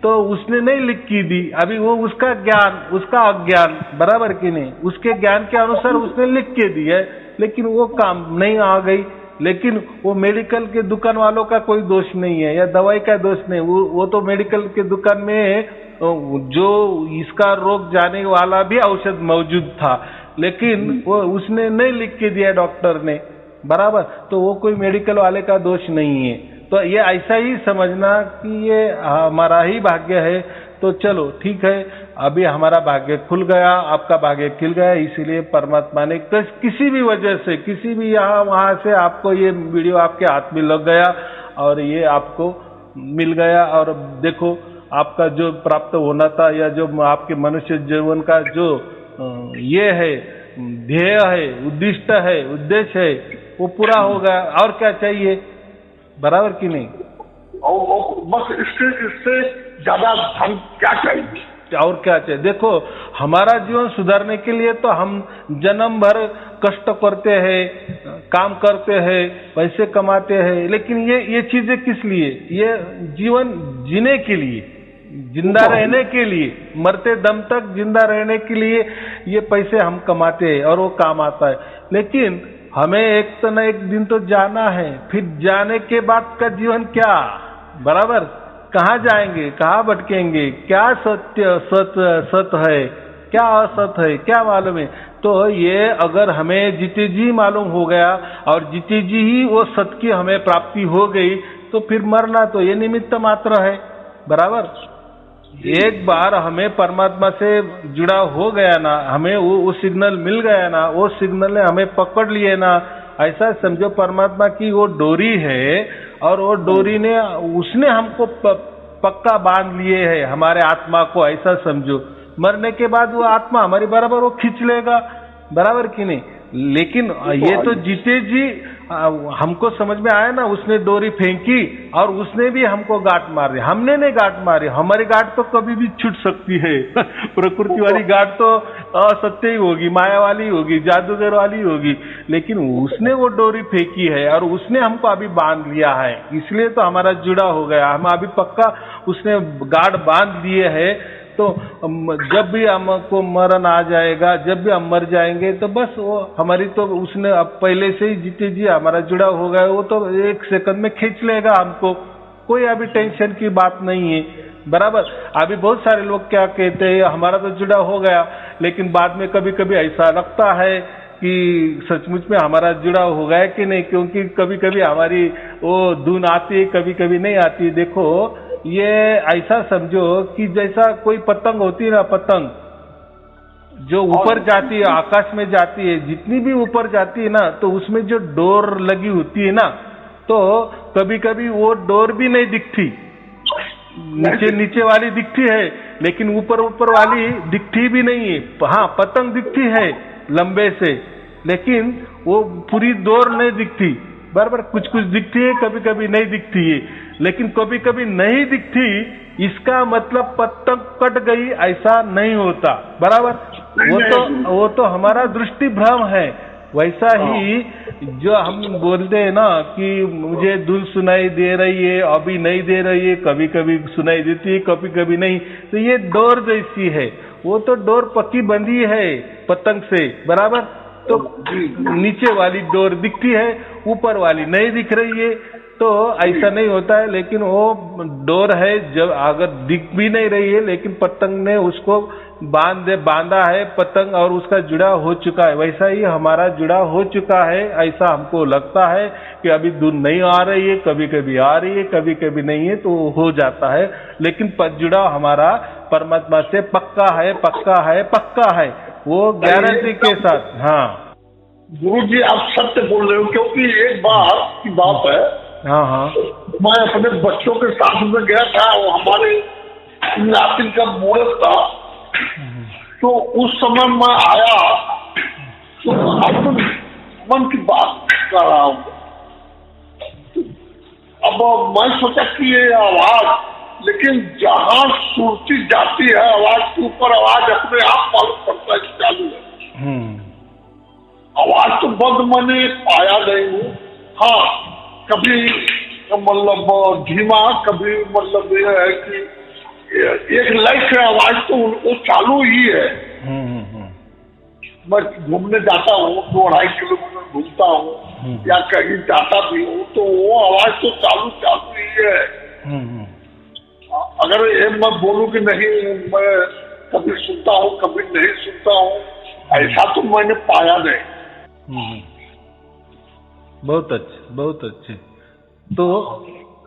तो उसने नहीं लिख की दी। अभी वो उसका ज्ञान, उसका अज्ञान, बराबर कि नहीं? उसके ज्ञान के अनुसार उसने लिख के दी है, लेकिन वो काम नहीं आ गई। लेकिन वो मेडिकल के दुकान वालों का कोई दोष नहीं है, या दवाई का दोष नहीं। वो तो मेडिकल के दुकान में जो इसका रोग जाने वाला भी औषध मौजूद था, लेकिन वो उसने नहीं लिख के दिया डॉक्टर ने, बराबर। तो वो कोई मेडिकल वाले का दोष नहीं है। तो ये ऐसा ही समझना कि ये हमारा ही भाग्य है। तो चलो ठीक है, अभी हमारा भाग्य खुल गया, आपका भाग्य खिल गया, इसीलिए परमात्मा ने किसी भी वजह से, किसी भी यहाँ वहां से आपको ये वीडियो आपके हाथ में लग गया और ये आपको मिल गया। और देखो, आपका जो प्राप्त होना था, या जो आपके मनुष्य जीवन का जो ये है ध्येय है, उद्दिष्ट है, उद्देश्य है, वो पूरा हो गया। और क्या चाहिए, बराबर कि नहीं? और बस इससे ज्यादा धन क्या चाहिए? और क्या चाहिए? देखो, हमारा जीवन सुधारने के लिए तो हम जन्म भर कष्ट करते हैं, काम करते हैं, पैसे कमाते हैं, लेकिन ये चीजें किस लिए? ये जीवन जीने के लिए, जिंदा रहने के लिए, मरते दम तक जिंदा रहने के लिए ये पैसे हम कमाते हैं और वो काम आता है। लेकिन हमें एक तो न एक दिन तो जाना है, फिर जाने के बाद का जीवन क्या? बराबर, कहाँ जाएंगे, कहाँ भटकेंगे, क्या सत्य सत है, क्या असत है, क्या मालूम है? तो ये अगर हमें जीते जी मालूम हो गया और जीते जी ही वो सत्य की हमें प्राप्ति हो गई, तो फिर मरना तो ये निमित्त मात्र है। बराबर, एक बार हमें परमात्मा से जुड़ा हो गया ना, हमें वो सिग्नल मिल गया ना, वो सिग्नल ने हमें पकड़ लिए ना, ऐसा समझो परमात्मा की वो डोरी है और वो डोरी ने उसने हमको पक्का बांध लिए है हमारे आत्मा को, ऐसा समझो। मरने के बाद वो आत्मा हमारी बराबर वो खींच लेगा, बराबर कि नहीं? लेकिन ये तो जीते जी हमको समझ में आया ना, उसने डोरी फेंकी और उसने भी हमको गांठ मारी, हमने नहीं गांठ मारी। हमारी गांठ तो कभी भी छूट सकती है प्रकृति वाली गांठ तो असत्य ही होगी, माया वाली होगी, जादूगर वाली होगी, लेकिन उसने वो डोरी फेंकी है और उसने हमको अभी बांध लिया है, इसलिए तो हमारा जुड़ा हो गया। हम अभी पक्का उसने गांठ बांध लिए है, तो जब भी हमको मरण आ जाएगा, जब भी हम मर जाएंगे, तो बस वो हमारी तो उसने अब पहले से ही जीते जी हमारा जुड़ा हो गया, वो तो एक सेकंड में खींच लेगा हमको, कोई अभी टेंशन की बात नहीं है। बराबर, अभी बहुत सारे लोग क्या कहते हैं, हमारा तो जुड़ा हो गया, लेकिन बाद में कभी कभी ऐसा लगता है कि सचमुच में हमारा जुड़ा हो गया कि नहीं, क्योंकि कभी कभी हमारी वो धुन आती है, कभी कभी नहीं आती। देखो, ये ऐसा समझो कि जैसा कोई पतंग होती है ना, पतंग जो ऊपर जाती है, आकाश में जाती है, जितनी भी ऊपर जाती है ना, तो उसमें जो डोर लगी होती है ना, तो कभी कभी वो डोर भी नहीं दिखती, नीचे नीचे वाली दिखती है, लेकिन ऊपर ऊपर वाली दिखती भी नहीं है। हाँ, पतंग दिखती है लंबे से, लेकिन वो पूरी डोर नहीं दिखती। बराबर, कुछ कुछ दिखती है, कभी कभी नहीं दिखती है, लेकिन कभी कभी नहीं दिखती, इसका मतलब पतंग कट गई ऐसा नहीं होता। बराबर, वो तो हमारा दृष्टि भ्रम है। वैसा ही जो हम बोलते हैं ना कि मुझे धुन सुनाई दे रही है, अभी नहीं दे रही है, कभी कभी सुनाई देती है, कभी कभी नहीं, तो ये डोर जैसी है, वो तो डोर पक्की बंधी है पतंग से। बराबर, तो नीचे वाली डोर दिखती है, ऊपर वाली नहीं दिख रही है, तो ऐसा नहीं होता है। लेकिन वो डोर है, जब अगर दिख भी नहीं रही है, लेकिन पतंग ने उसको बांधा है पतंग, और उसका जुड़ा हो चुका है। वैसा ही हमारा जुड़ा हो चुका है, ऐसा हमको लगता है कि अभी धुन नहीं आ रही है, कभी कभी आ रही है, कभी कभी नहीं है, तो हो जाता है, लेकिन जुड़ा हमारा परमात्मा से पक्का है, पक्का है, पक्का है, वो गारंटी के साथ। हाँ गुरु जी, आप सत्य बोल रहे हो, क्योंकि एक बार की बात है, हाँ हाँ, मैं अपने बच्चों के साथ में गया था, वो हमारे नातिन का मुहूर्त था, तो उस समय मैं आया, तो अपने मन की बात कर रहा हूँ। अब मैं सोचा कि ये आवाज, लेकिन जहाँ सुरती जाती है आवाज के ऊपर, आवाज अपने आप मालूम पड़ता है चालू है। आवाज तो बंद मैंने पाया नहीं हूँ। हाँ, कभी मतलब धीमा, कभी मतलब ये है कि एक लाइफ है, आवाज तो वो चालू ही है। मैं घूमने जाता हूँ, 2-2.5 किलोमीटर घूमता हूँ या कहीं जाता भी हूँ, तो वो आवाज तो चालू ही है। अगर ये मैं बोलूँ कि नहीं, मैं कभी सुनता हूँ, कभी नहीं सुनता हूँ, ऐसा तो मैंने पाया नहीं। बहुत अच्छे, बहुत अच्छे। तो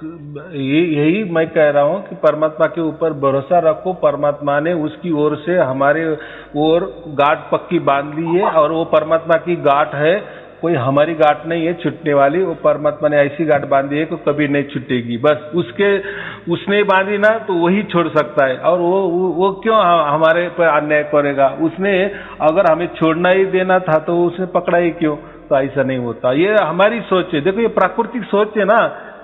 यही मैं कह रहा हूँ कि परमात्मा के ऊपर भरोसा रखो। परमात्मा ने उसकी ओर से हमारे ओर गांठ पक्की बांध ली है, और वो परमात्मा की गांठ है, कोई हमारी गांठ नहीं है छूटने वाली। वो परमात्मा ने ऐसी गांठ बांधी है कि कभी नहीं छूटेगी। बस उसने बांधी ना, तो वही छोड़ सकता है। और वो क्यों हमारे पर अन्याय करेगा? उसने अगर हमें छोड़ना ही देना था तो उसने पकड़ा ही क्यों? तो ऐसा नहीं होता। ये हमारी सोच है। देखो, ये प्राकृतिक सोच है ना,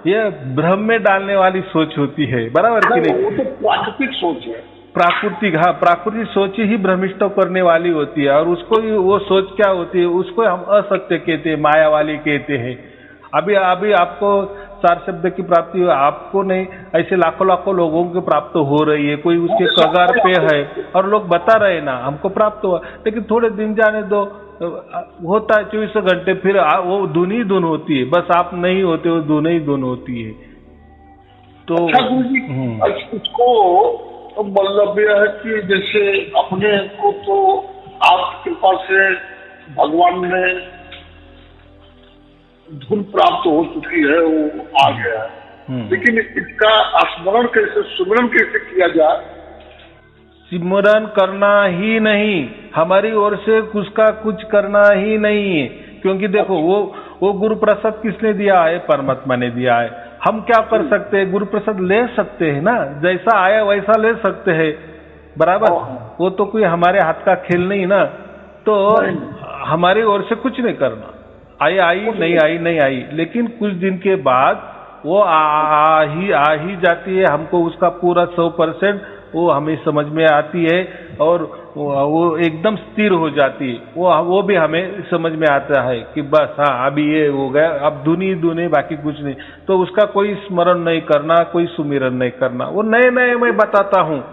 ये भ्रम में डालने वाली सोच होती है। बराबर कि नहीं? वो तो प्राकृतिक सोच है। प्राकृतिक सोच ही भ्रमिष्ट करने वाली होती है, और उसको वो सोच क्या होती है, उसको हम असत्य कहते हैं, माया वाली कहते हैं। अभी आपको सार शब्द की प्राप्ति आपको नहीं, ऐसे लाखों लाखों लोगों को प्राप्त हो रही है, कोई उसके कगार पे है और लोग बता रहे ना हमको प्राप्त हुआ, लेकिन थोड़े दिन जाने दो, होता है 24 घंटे, फिर वो धुन ही धुन होती है, बस आप नहीं होते, वो धुन ही धुन होती है। तो अच्छा गुरु जी, उसको मतलब यह है कि जैसे अपने को तो आपकी कृपा से भगवान ने धुन प्राप्त हो चुकी है, वो आ गया है, लेकिन इसका स्मरण कैसे, सुमिरन कैसे किया जाए? सिमरन करना ही नहीं, हमारी ओर से उसका कुछ करना ही नहीं है, क्योंकि देखो वो गुरु प्रसाद किसने दिया है? परमात्मा ने दिया है। हम क्या कर सकते हैं? गुरु प्रसाद ले सकते हैं ना, जैसा आया वैसा ले सकते हैं, बराबर। वो तो कोई हमारे हाथ का खेल नहीं ना, तो हमारी ओर से कुछ नहीं करना, आई नहीं आई नहीं आई, लेकिन कुछ दिन के बाद वो आ ही जाती है, हमको उसका पूरा 100% वो हमें समझ में आती है, और वो एकदम स्थिर हो जाती है, वो भी हमें समझ में आता है कि बस हाँ अभी ये हो गया, अब दुनी बाकी कुछ नहीं। तो उसका कोई स्मरण नहीं करना, कोई सुमिरन नहीं करना, वो नए मैं बताता हूँ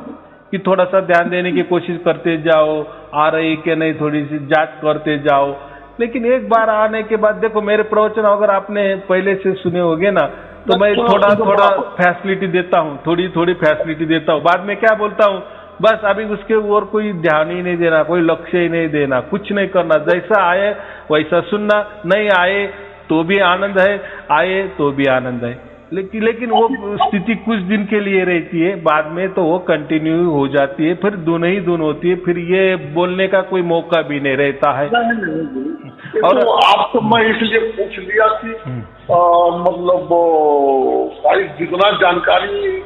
कि थोड़ा सा ध्यान देने की कोशिश करते जाओ, आ रही कि नहीं थोड़ी सी जांच करते जाओ। लेकिन एक बार आने के बाद देखो, मेरे प्रवचन अगर आपने पहले से सुने होंगे ना, तो मैं थोड़ा फैसिलिटी देता हूँ, थोड़ी फैसिलिटी देता हूँ। बाद में क्या बोलता हूँ, बस अभी उसके और कोई ध्यान ही नहीं देना, कोई लक्ष्य ही नहीं देना, कुछ नहीं करना, जैसा आए वैसा सुनना, नहीं आए तो भी आनंद है, आए तो भी आनंद है। लेकिन वो स्थिति कुछ दिन के लिए रहती है, बाद में तो वो कंटिन्यू हो जाती है, फिर दोनों ही दोनों होती है, फिर ये बोलने का कोई मौका भी नहीं रहता है। और तो आपको मैं इसलिए पूछ लिया कि मतलब भाई जितना जानकारी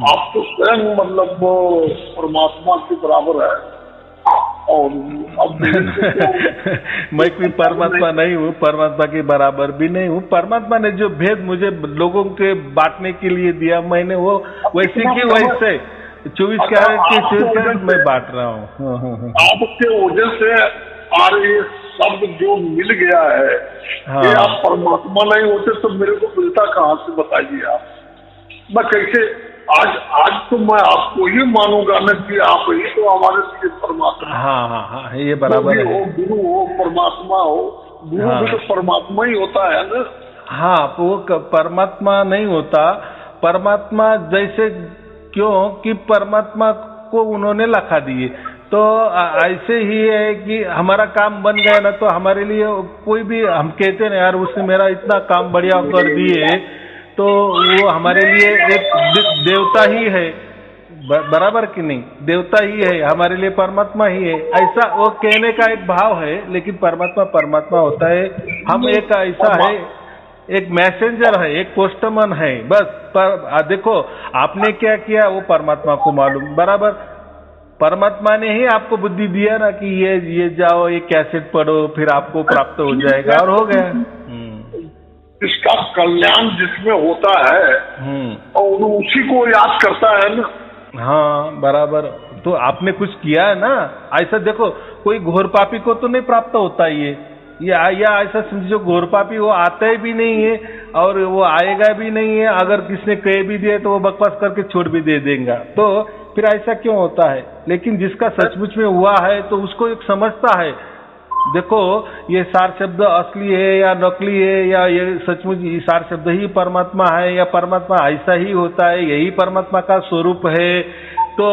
आप तो स्वयं मतलब परमात्मा के बराबर है, और अब मैं कोई परमात्मा नहीं हूँ, परमात्मा के बराबर भी नहीं हूँ। परमात्मा ने जो भेद मुझे लोगों के बांटने के लिए दिया, मैंने वो वैसे की वैसे 24 कैरेट मैं बांट रहा हूँ। आपके वजह से आ रही शब्द जो मिल गया है, हाँ। ये आप परमात्मा नहीं होते तो मेरे को मिलता कहाँ से, बताइए आप। मैं कैसे आज तो मैं आपको ही मानूंगा ना कि आप ही तो हमारे लिए परमात्मा। हाँ, ये बराबर है। गुरु हो, परमात्मा हो, गुरु भी तो परमात्मा ही होता है ना। हाँ, वो परमात्मा नहीं होता, परमात्मा जैसे, क्यों कि परमात्मा को उन्होंने लखा दिए, तो ऐसे ही है कि हमारा काम बन गया ना, तो हमारे लिए कोई भी, हम कहते ना यार उसने मेरा इतना काम बढ़िया कर दिए, तो वो हमारे लिए एक देवता ही है, बराबर कि नहीं? देवता ही है हमारे लिए, परमात्मा ही है, ऐसा वो कहने का एक भाव है। लेकिन परमात्मा होता है, हम एक ऐसा है, एक मैसेंजर है, एक पोस्टमैन है, बस। देखो आपने क्या किया वो परमात्मा को मालूम, बराबर। परमात्मा ने ही आपको बुद्धि दिया ना कि ये जाओ, ये कैसेट पढ़ो, फिर आपको प्राप्त हो जाएगा, और हो गया। इसका कल्याण जिसमें होता है और उसी को याद करता है ना। हाँ, बराबर। तो आपने कुछ किया है ना, ऐसा देखो, कोई घोर पापी को तो नहीं प्राप्त होता या ऐसा समझो, घोर पापी वो आता ही भी नहीं है और वो आएगा भी नहीं है, अगर किसने कह भी दिया तो वो बकवास करके छोड़ भी दे देगा, तो फिर ऐसा क्यों होता है? लेकिन जिसका सचमुच में हुआ है तो उसको एक समझता है, देखो ये सार शब्द असली है या नकली है, या ये सचमुच सार शब्द ही परमात्मा है, या परमात्मा ऐसा ही होता है, यही परमात्मा का स्वरूप है। तो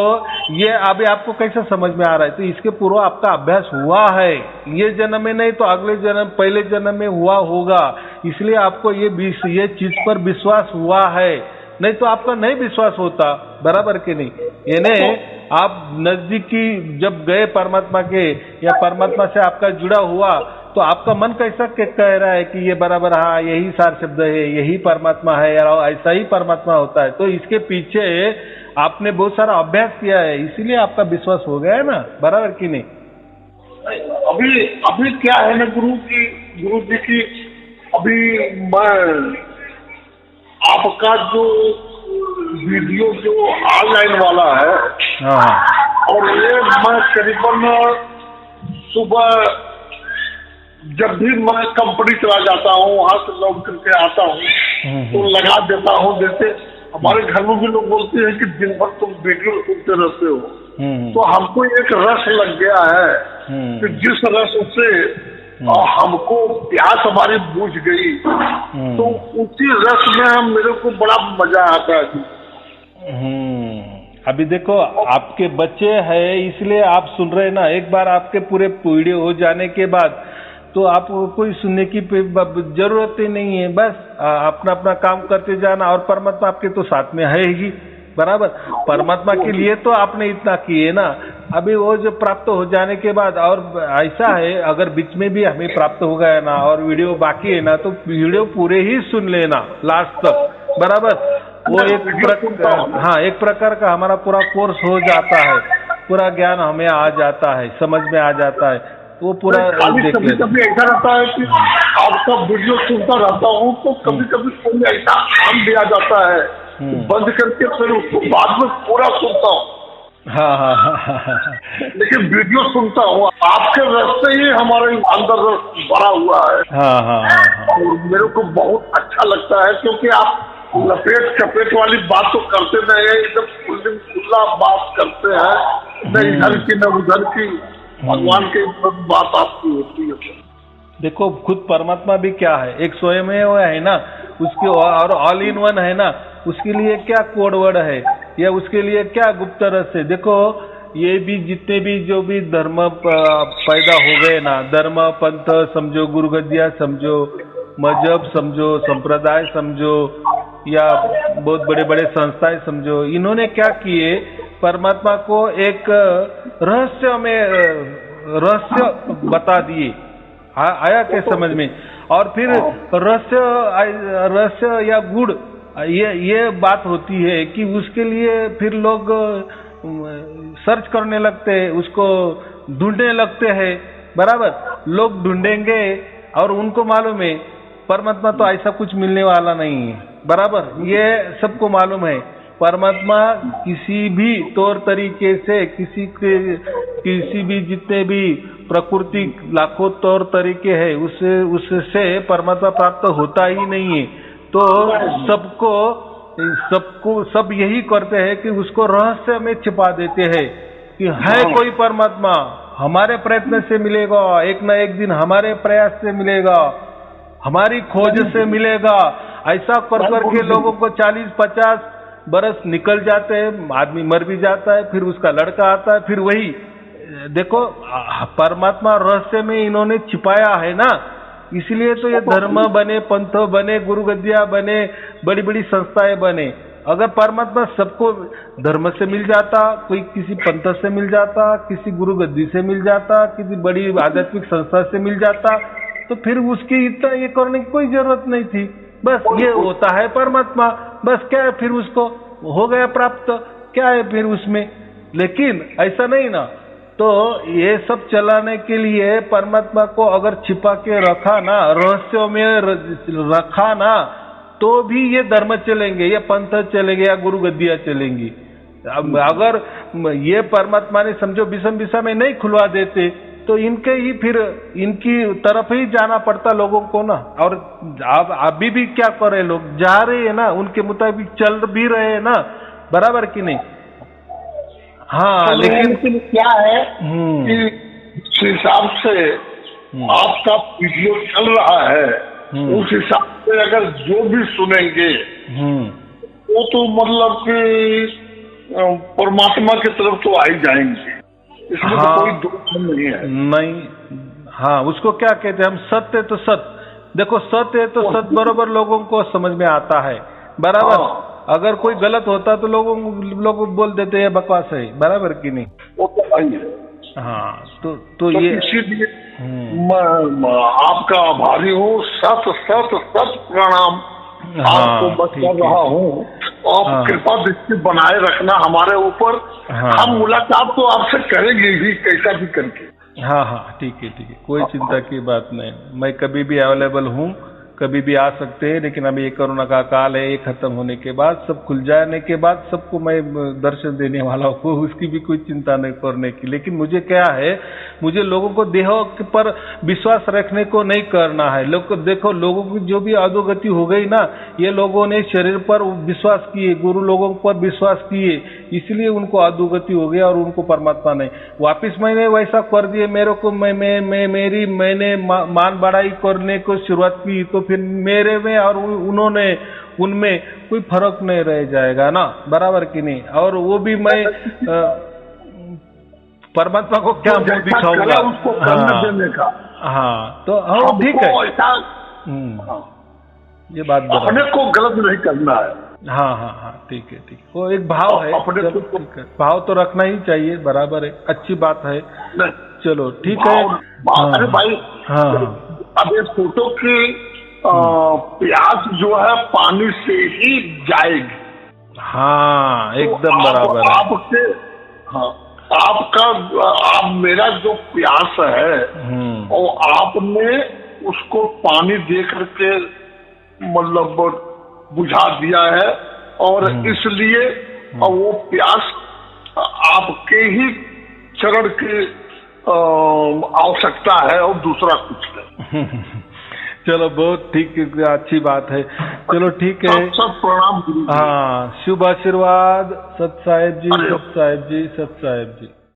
ये अभी आपको कैसे समझ में आ रहा है? तो इसके पूर्व आपका अभ्यास हुआ है, ये जन्म में नहीं तो अगले जन्म, पहले जन्म में हुआ होगा, इसलिए आपको ये चीज पर विश्वास हुआ है, नहीं तो आपका नहीं विश्वास होता, बराबर के नहीं? यानी आप नजदीकी जब गए परमात्मा के, या परमात्मा से आपका जुड़ा हुआ, तो आपका मन कैसा कह रहा है कि ये बराबर, हाँ यही सार शब्द है, यही परमात्मा है, या ऐसा ही परमात्मा होता है। तो इसके पीछे आपने बहुत सारा अभ्यास किया है, इसीलिए आपका विश्वास हो गया है ना, बराबर कि नहीं? अभी क्या है ना गुरु जी की, अभी मैं आपका जो वीडियो जो ऑनलाइन वाला है, हाँ, और ये मैं करीबन सुबह जब भी मैं कंपनी चला जाता हूँ, वहाँ से लौट करके आता हूँ तो लगा देता हूँ। जैसे हमारे घर में भी लोग बोलते हैं कि दिन भर तुम वीडियो सुनते रहते हो, तो हमको एक रस लग गया है कि जिस रस से हमको प्यास हमारी बुझ गई, तो उसी रस में मेरे को बड़ा मजा आता है। अभी देखो आपके बच्चे हैं इसलिए आप सुन रहे हैं ना, एक बार आपके पूरे वीडियो हो जाने के बाद तो आपको कोई सुनने की जरूरत ही नहीं है। बस अपना अपना काम करते जाना, और परमात्मा आपके तो साथ में है ही, बराबर। परमात्मा के लिए तो आपने इतना किए ना, अभी वो जो प्राप्त हो जाने के बाद, और ऐसा है अगर बीच में भी हमें प्राप्त हो गया ना और वीडियो बाकी है ना, तो वीडियो पूरे ही सुन लेना लास्ट तक, बराबर। वो एक प्रकार का हमारा पूरा कोर्स हो जाता है, पूरा ज्ञान हमें आ जाता है, समझ में आ जाता है, वो पूरा देख लेते। कभी ऐसा रहता है कि आपका वीडियो सुनता रहता हूँ तो कभी कभी कोई ऐसा काम दिया जाता है, बंद करके फिर उसको बाद में पूरा सुनता हूँ। हाँ। लेकिन वीडियो सुनता हूँ, आपके रास्ते ही हमारे अंदर भरा हुआ है। हाँ। मेरे को बहुत अच्छा लगता है, क्योंकि आप लपेट चपेट वाली बात तो करते नहीं है, एकदम खुला बात करते हैं, न इधर की न उधर की, भगवान की बात आपकी होती है। देखो खुद परमात्मा भी क्या है, एक स्वयं है ना, उसके और ऑल इन वन है ना, उसके लिए क्या कोड वर्ड है या उसके लिए क्या गुप्त रहस्य है। देखो ये भी जितने भी जो भी धर्म पैदा हो गए ना, धर्म पंथ समझो, गुरुगद्दिया समझो, मजहब समझो, संप्रदाय समझो, या बहुत बड़े बड़े संस्थाएं समझो, इन्होंने क्या किए, परमात्मा को एक रहस्य बता दिए। आया क्या समझ में? और फिर रहस्य या गुड़, ये बात होती है कि उसके लिए फिर लोग सर्च करने लगते हैं, उसको ढूंढने लगते हैं, बराबर। लोग ढूंढेंगे और उनको मालूम है परमात्मा तो ऐसा कुछ मिलने वाला नहीं है, बराबर। ये सबको मालूम है परमात्मा किसी भी तौर तरीके से किसी भी जितने भी प्रकृति लाखों तौर तरीके हैं उससे परमात्मा प्राप्त होता ही नहीं है। तो सब यही करते हैं कि उसको रहस्य में छिपा देते हैं कि है कोई परमात्मा, हमारे प्रयत्न से मिलेगा, एक न एक दिन हमारे प्रयास से मिलेगा, हमारी खोज से मिलेगा। ऐसा कर करके लोगों को 40-50 बरस निकल जाते हैं, आदमी मर भी जाता है, फिर उसका लड़का आता है, फिर वही। देखो परमात्मा रहस्य में इन्होंने छिपाया है ना, इसलिए तो ये धर्म बने, पंथ बने, गुरुगद्दिया बने, बड़ी बड़ी संस्थाएं बने। अगर परमात्मा सबको धर्म से मिल जाता, कोई किसी पंथ से मिल जाता, किसी गुरुगद्दी से मिल जाता, किसी बड़ी आध्यात्मिक संस्था से मिल जाता, तो फिर उसकी इतना ये करने की कोई जरूरत नहीं थी। बस ये होता है परमात्मा, बस क्या है फिर उसको हो गया प्राप्त, क्या है फिर उसमें। लेकिन ऐसा नहीं ना, तो ये सब चलाने के लिए परमात्मा को अगर छिपा के रखा ना, रहस्यों में रखा ना, तो भी ये धर्म चलेंगे, ये पंथ चलेंगे या गुरुगद्दियां चलेंगी। अगर ये परमात्मा ने समझो बिसम में नहीं खुलवा देते तो इनकी तरफ ही जाना पड़ता लोगों को ना। और अभी भी क्या कर रहे लोग, जा रहे हैं ना, उनके मुताबिक चल भी रहे हैं ना, बराबर कि नहीं। हाँ तो लेकिन क्या है कि जिस हिसाब से आपका वीडियो चल रहा है, उस हिसाब से अगर जो भी सुनेंगे वो तो मतलब कि परमात्मा की तरफ तो आ ही जाएंगे, इसमें तो कोई दोष नहीं है। नहीं, हाँ, उसको क्या कहते हैं हम, सत्य तो सत्य। देखो सत्य है तो सत्य बराबर लोगों को समझ में आता है, बराबर। अगर कोई गलत होता तो लोग बोल देते हैं बकवास है, बराबर कि नहीं। वो तो है। हाँ, तो ये इसीलिए मैं आपका आभारी हूँ, सत प्रणाम आपको बता रहा हूँ। आप कृपा दृष्टि बनाए रखना हमारे ऊपर। हम मुलाकात तो आपसे करेंगे ही, कैसा भी करके। हाँ, ठीक है, कोई चिंता की बात नहीं, मैं कभी भी अवेलेबल हूँ। कभी भी आ सकते हैं, लेकिन अभी ये कोरोना का काल है, ये खत्म होने के बाद, सब खुल जाने के बाद सबको मैं दर्शन देने वाला हूँ, उसकी भी कोई चिंता नहीं करने की। लेकिन मुझे क्या है, मुझे लोगों को देह पर विश्वास रखने को नहीं करना है। लोग देखो, लोगों की जो भी अधोगति हो गई ना, ये लोगों ने शरीर पर विश्वास किए, गुरु लोगों पर विश्वास किए, इसलिए उनको अधोगति हो गया और उनको परमात्मा नहीं। वापिस मैंने वैसा कर दिए, मेरे को मैंने मान बढ़ाई करने को शुरुआत की, तो फिर मेरे में और उन्होंने उनमें कोई फर्क नहीं रह जाएगा ना, बराबर कि नहीं। और वो भी मैं परमात्मा को क्या मुंह दिखाऊंगा, उसको करने देने का। हाँ, तो हाँ ठीक है, ये बात अपने को गलत नहीं करना है। हाँ हाँ हाँ, ठीक है ठीक है, वो एक भाव है, भाव तो रखना ही चाहिए, बराबर है, अच्छी बात है। चलो ठीक है। अरे भाई, हाँ, अब ये फोटो की प्यास जो है पानी से ही जाएगी। हाँ, एकदम तो बराबर है। आपके, हाँ, आप मेरा जो प्यास है और आपने उसको पानी दे करके मतलब बुझा दिया है, और इसलिए वो प्यास आपके ही चरण की आवश्यकता है और दूसरा कुछ नहीं। चलो, बहुत ठीक, अच्छी बात है। चलो ठीक है, सब प्रणाम गुरु जी। हाँ, शुभ आशीर्वाद। सत साहेब जी, सत साहेब जी, सत साहेब जी।